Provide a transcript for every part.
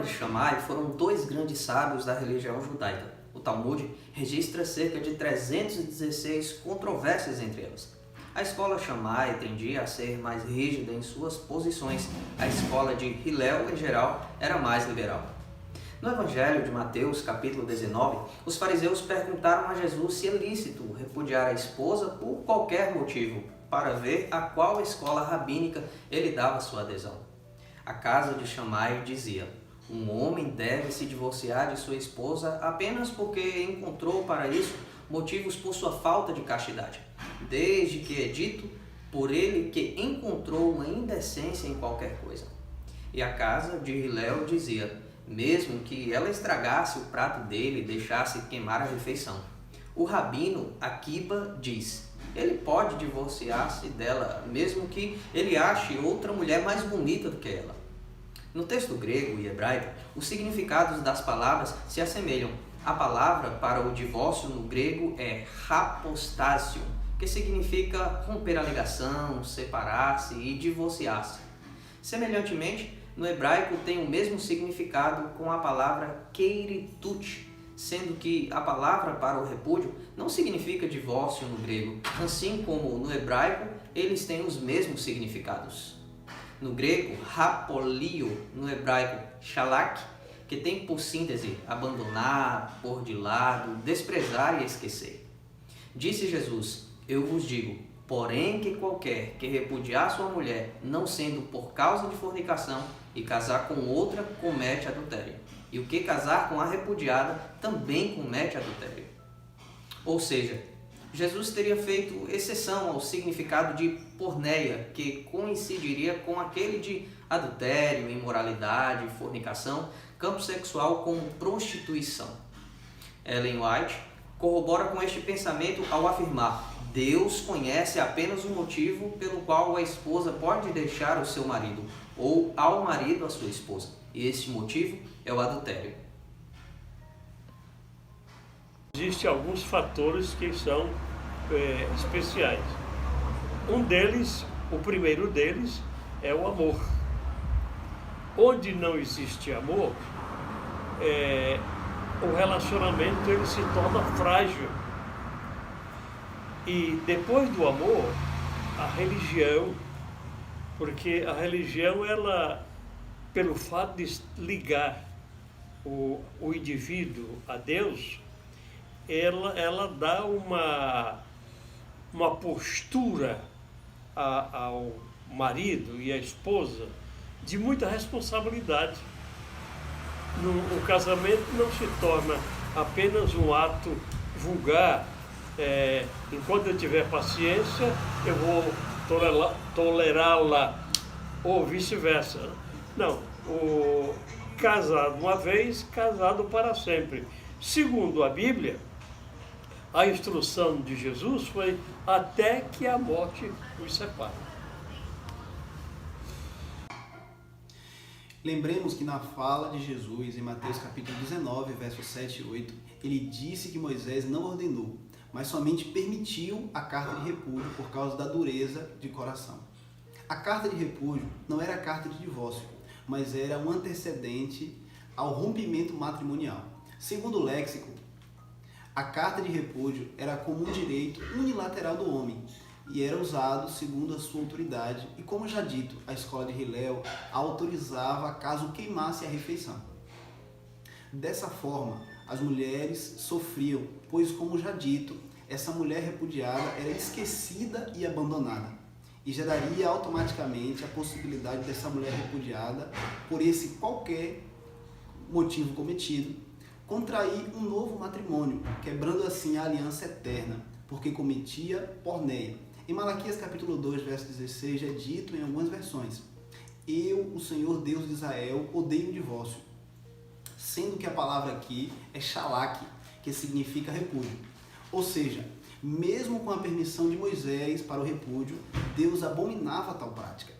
de Shammai foram dois grandes sábios da religião judaica. O Talmud registra cerca de 316 controvérsias entre elas. A escola Shammai tendia a ser mais rígida em suas posições. A escola de Hillel, em geral, era mais liberal. No Evangelho de Mateus, capítulo 19, os fariseus perguntaram a Jesus se é lícito repudiar a esposa por qualquer motivo, para ver a qual escola rabínica ele dava sua adesão. A casa de Shammai dizia: um homem deve se divorciar de sua esposa apenas porque encontrou para isso motivos por sua falta de castidade, desde que é dito por ele que encontrou uma indecência em qualquer coisa. E a casa de Hillel dizia: mesmo que ela estragasse o prato dele e deixasse queimar a refeição. O rabino Akiba diz: ele pode divorciar-se dela, mesmo que ele ache outra mulher mais bonita do que ela. No texto grego e hebraico, os significados das palavras se assemelham. A palavra para o divórcio no grego é rapostásio, que significa romper a ligação, separar-se e divorciar-se. Semelhantemente, no hebraico tem o mesmo significado com a palavra keiritut, sendo que a palavra para o repúdio não significa divórcio no grego, assim como no hebraico eles têm os mesmos significados. No grego, rapolio, no hebraico, shalak, que tem por síntese abandonar, pôr de lado, desprezar e esquecer. Disse Jesus: eu vos digo, porém que qualquer que repudiar sua mulher, não sendo por causa de fornicação, e casar com outra, comete adultério. E o que casar com a repudiada, também comete adultério. Ou seja, Jesus teria feito exceção ao significado de porneia, que coincidiria com aquele de adultério, imoralidade, fornicação, campo sexual como prostituição. Ellen White corrobora com este pensamento ao afirmar: Deus conhece apenas o motivo pelo qual a esposa pode deixar o seu marido, ou ao marido a sua esposa, e este motivo é o adultério. Existem alguns fatores que são especiais. Um deles, o primeiro deles, é o amor. Onde não existe amor, o relacionamento ele se torna frágil. E depois do amor, a religião, porque a religião, ela, pelo fato de ligar o indivíduo a Deus, ela dá uma postura ao marido e à esposa de muita responsabilidade. O casamento não se torna apenas um ato vulgar. Enquanto eu tiver paciência, eu vou tolerá-la, ou vice-versa. Não, casado uma vez, casado para sempre. Segundo a Bíblia, a instrução de Jesus foi até que a morte os separe. Lembremos que na fala de Jesus, em Mateus capítulo 19, versos 7 e 8, ele disse que Moisés não ordenou, mas somente permitiu a carta de repúdio por causa da dureza de coração. A carta de repúdio não era a carta de divórcio, mas era um antecedente ao rompimento matrimonial. Segundo o léxico, a carta de repúdio era como um direito unilateral do homem e era usado segundo a sua autoridade e, como já dito, a escola de Hillel autorizava caso queimasse a refeição. Dessa forma, as mulheres sofriam, pois, como já dito, essa mulher repudiada era esquecida e abandonada e geraria automaticamente a possibilidade dessa mulher repudiada, por esse qualquer motivo cometido, contrair um novo matrimônio, quebrando assim a aliança eterna, porque cometia porneia. Em Malaquias capítulo 2, verso 16, é dito em algumas versões: eu, o Senhor Deus de Israel, odeio o divórcio, sendo que a palavra aqui é shalak, que significa repúdio. Ou seja, mesmo com a permissão de Moisés para o repúdio, Deus abominava tal prática.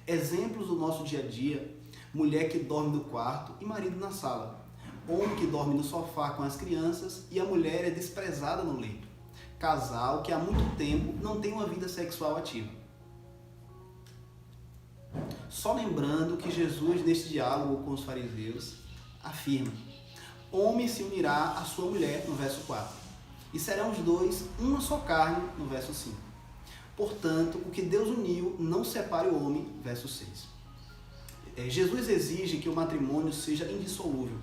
Exemplos do nosso dia a dia: mulher que dorme no quarto e marido na sala. Homem que dorme no sofá com as crianças e a mulher é desprezada no leito. Casal que há muito tempo não tem uma vida sexual ativa. Só lembrando que Jesus, neste diálogo com os fariseus, afirma: homem se unirá à sua mulher, no verso 4, e serão os dois uma só carne, no verso 5. Portanto, o que Deus uniu, não separe o homem, verso 6. Jesus exige que o matrimônio seja indissolúvel.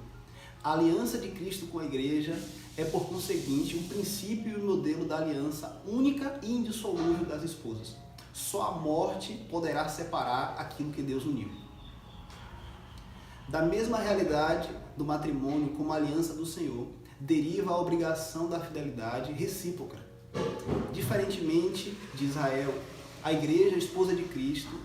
A aliança de Cristo com a igreja é, por conseguinte, o princípio e o modelo da aliança única e indissolúvel das esposas. Só a morte poderá separar aquilo que Deus uniu. Da mesma realidade do matrimônio como a aliança do Senhor, deriva a obrigação da fidelidade recíproca. Diferentemente de Israel, a igreja, a esposa de Cristo,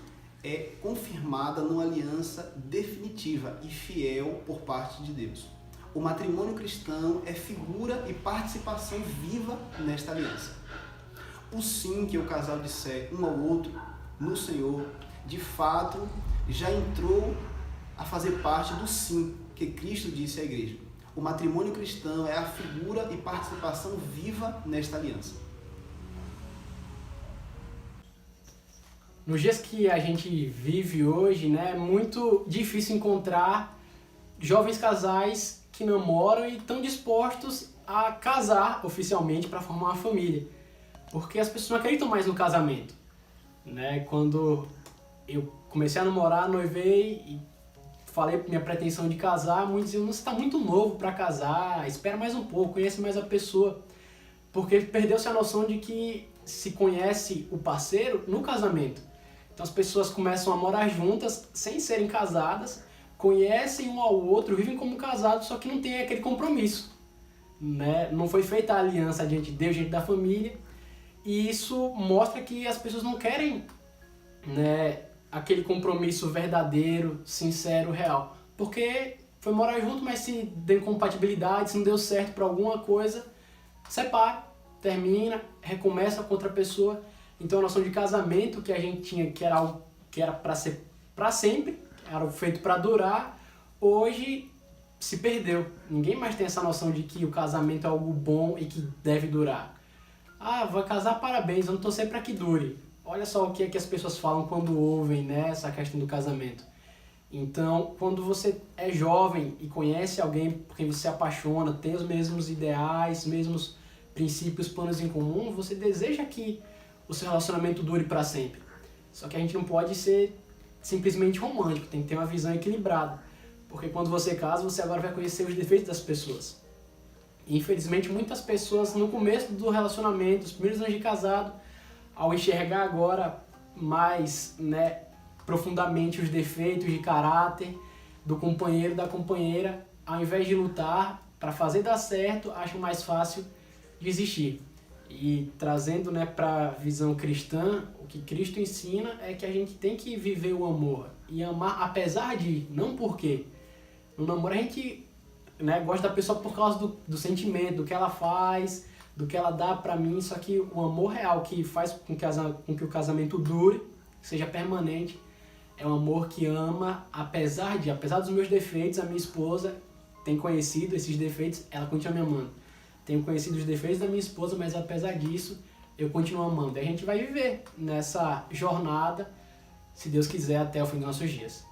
é confirmada numa aliança definitiva e fiel por parte de Deus. O matrimônio cristão é figura e participação viva nesta aliança. O sim que o casal disser um ao outro no Senhor, de fato, já entrou a fazer parte do sim que Cristo disse à igreja. O matrimônio cristão é a figura e participação viva nesta aliança. Nos dias que a gente vive hoje, né, é muito difícil encontrar jovens casais que namoram e estão dispostos a casar oficialmente para formar uma família. Porque as pessoas não acreditam mais no casamento. Né? Quando eu comecei a namorar, noivei e falei minha pretensão de casar, muitos diziam: você está muito novo para casar, espera mais um pouco, conhece mais a pessoa. Porque perdeu-se a noção de que se conhece o parceiro no casamento. Então as pessoas começam a morar juntas sem serem casadas, conhecem um ao outro, vivem como casados, só que não tem aquele compromisso. Né? Não foi feita a aliança diante de Deus, diante da família, e isso mostra que as pessoas não querem, né, aquele compromisso verdadeiro, sincero, real. Porque foi morar junto, mas se deu incompatibilidade, se não deu certo para alguma coisa, separa, termina, recomeça com outra pessoa. Então a noção de casamento que a gente tinha, que era algo que era para ser para sempre, era feito para durar, hoje se perdeu. Ninguém mais tem essa noção de que o casamento é algo bom e que deve durar. Ah, vai casar, parabéns, vamos torcer para que dure. Olha só o que é que as pessoas falam quando ouvem, né, essa questão do casamento. Então, quando você é jovem e conhece alguém por quem você se apaixona, tem os mesmos ideais, mesmos princípios, planos em comum, você deseja que o seu relacionamento dure para sempre. Só que a gente não pode ser simplesmente romântico, tem que ter uma visão equilibrada. Porque quando você casa, você agora vai conhecer os defeitos das pessoas. E, infelizmente, muitas pessoas no começo do relacionamento, os primeiros anos de casado, ao enxergar agora mais, né, profundamente os defeitos de caráter do companheiro, da companheira, ao invés de lutar para fazer dar certo, acham mais fácil desistir. E trazendo, né, para a visão cristã, o que Cristo ensina é que a gente tem que viver o amor e amar apesar de, não porque. No namoro a gente, né, gosta da pessoa por causa do sentimento, do que ela faz, do que ela dá pra mim, só que o amor real que faz com que o casamento dure, seja permanente, é um amor que ama apesar dos meus defeitos. A minha esposa tem conhecido esses defeitos, ela continua me amando. Tenho conhecido os defeitos da minha esposa, mas apesar disso, eu continuo amando. E a gente vai viver nessa jornada, se Deus quiser, até o fim dos nossos dias.